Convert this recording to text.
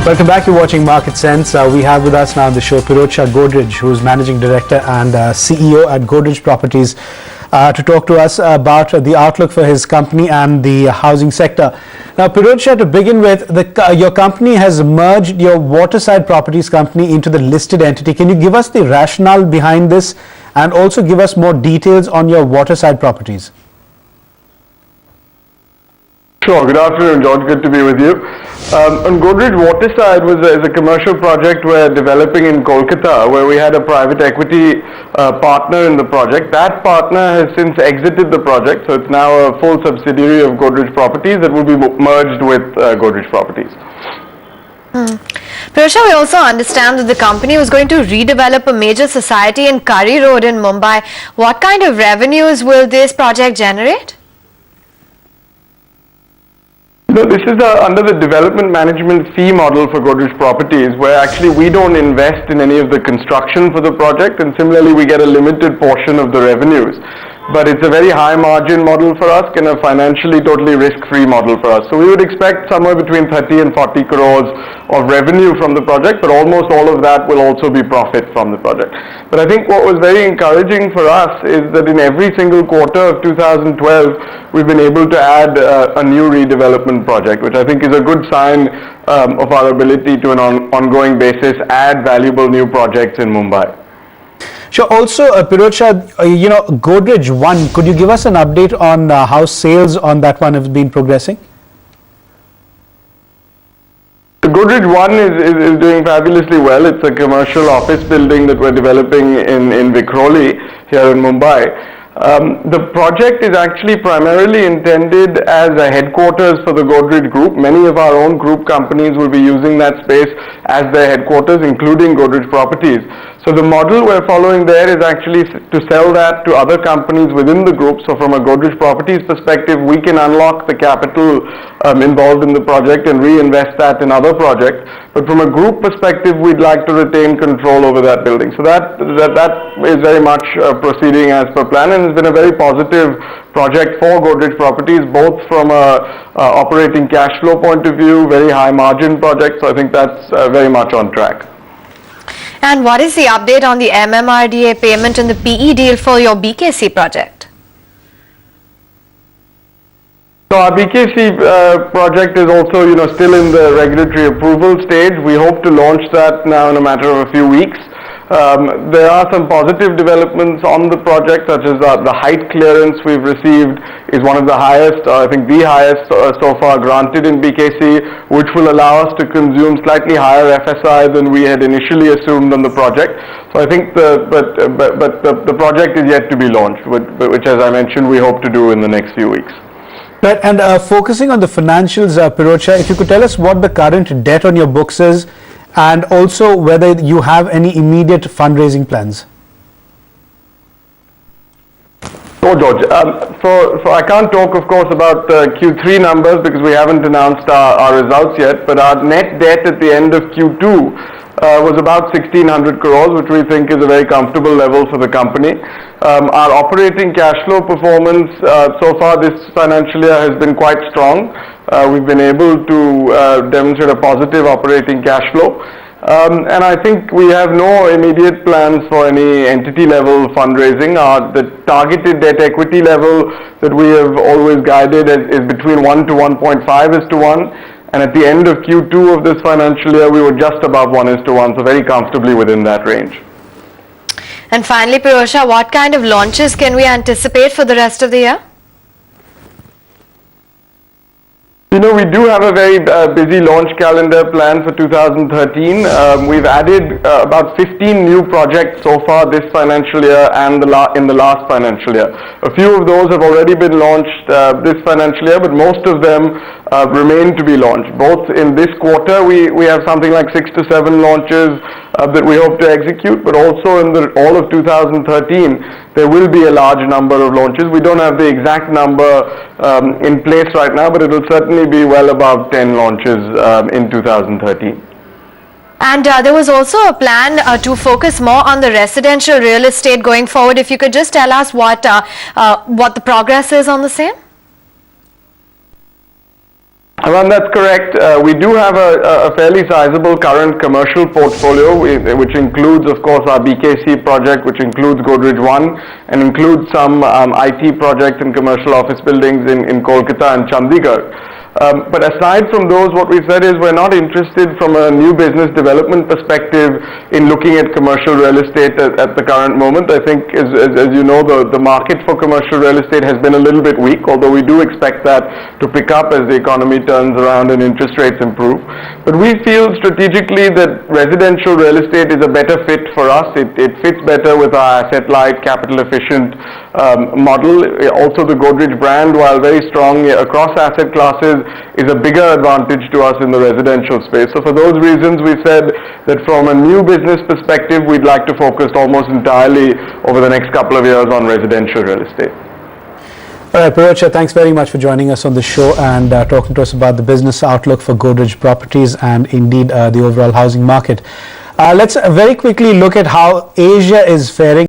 Welcome back. You're watching Market Sense. We have with us now on the show Pirojsha Godrej, who is Managing Director and CEO at Godrej Properties, to talk to us about the outlook for his company and the housing sector. Now, Pirojsha, to begin with, your company has merged your waterside properties company into the listed entity. Can you give us the rationale behind this and also give us more details on your waterside properties? Sure. Good afternoon, George. Good to be with you. On Godrej Waterside is a commercial project we're developing in Kolkata, where we had a private equity partner in the project. That partner has since exited the project, so it's now a full subsidiary of Godrej Properties that will be merged with Godrej Properties. Pirojsha, we also understand that the company was going to redevelop a major society in Curry Road in Mumbai. What kind of revenues will this project generate? No, this is under the development management fee model for Godrej Properties, where actually we don't invest in any of the construction for the project, and similarly we get a limited portion of the revenues. But it's a very high margin model for us, kind of financially totally risk-free model for us. So we would expect somewhere between 30 and 40 crores of revenue from the project, but almost all of that will also be profit from the project. But I think what was very encouraging for us is that in every single quarter of 2012, we've been able to add a new redevelopment project, which I think is a good sign of our ability to, on an ongoing basis, add valuable new projects in Mumbai. Sure. Also, Pirojsha, Godrej 1, could you give us an update on how sales on that one have been progressing? The Godrej 1 is doing fabulously well. It's a commercial office building that we're developing in Vikhroli here in Mumbai. The project is actually primarily intended as a headquarters for the Godrej Group. Many of our own group companies will be using that space as their headquarters, including Godrej Properties. So the model we're following there is actually to sell that to other companies within the group. So from a Godrej Properties perspective, we can unlock the capital involved in the project and reinvest that in other projects. But from a group perspective, we'd like to retain control over that building. So that is very much proceeding as per plan, and it's been a very positive project for Godrej Properties, both from a operating cash flow point of view, very high margin project. So I think that's very much on track. And what is the update on the MMRDA payment and the PE deal for your BKC project? So our BKC project is also, still in the regulatory approval stage. We hope to launch that now in a matter of a few weeks. There are some positive developments on the project, such as the height clearance we've received is one of the highest, I think the highest so far granted in BKC, which will allow us to consume slightly higher FSI than we had initially assumed on the project. So I think the project is yet to be launched, which, as I mentioned, we hope to do in the next few weeks. Right, and focusing on the financials, Pirojsha, if you could tell us what the current debt on your books is, and also whether you have any immediate fundraising plans. Oh, George. So I can't talk, of course, about Q3 numbers because we haven't announced our results yet, but our net debt at the end of Q2 was about 1,600 crores, which we think is a very comfortable level for the company. Our operating cash flow performance so far this financial year has been quite strong. We've been able to demonstrate a positive operating cash flow. And I think we have no immediate plans for any entity level fundraising. The targeted debt equity level that we have always guided is between 1 to 1.5:1. And at the end of Q2 of this financial year, we were just above 1:1, so very comfortably within that range. And finally, Pirojsha, what kind of launches can we anticipate for the rest of the year? We do have a very busy launch calendar planned for 2013. We've added about 15 new projects so far this financial year and in the last financial year. A few of those have already been launched this financial year, but most of them remain to be launched. Both in this quarter, we have something like 6 to 7 launches that we hope to execute, but also in all of 2013, there will be a large number of launches. We don't have the exact number in place right now, but it will certainly be well above 10 launches in 2013. And there was also a plan to focus more on the residential real estate going forward. If you could just tell us what the progress is on the same. Well, that's correct. We do have a fairly sizable current commercial portfolio, which includes, of course, our BKC project, which includes Godrej 1, and includes some IT projects and commercial office buildings in Kolkata and Chandigarh. But aside from those, what we said is we're not interested from a new business development perspective in looking at commercial real estate at the current moment. I think, as you know, the market for commercial real estate has been a little bit weak, although we do expect that to pick up as the economy turns around and interest rates improve. But we feel strategically that residential real estate is a better fit for us. It fits better with our asset-light, capital-efficient model. Also, the Godrej brand, while very strong across asset classes, is a bigger advantage to us in the residential space. So for those reasons, we said that from a new business perspective, we'd like to focus almost entirely over the next couple of years on residential real estate. All right, Pirojsha, thanks very much for joining us on the show and talking to us about the business outlook for Godrej Properties and indeed the overall housing market. Let's very quickly look at how Asia is faring.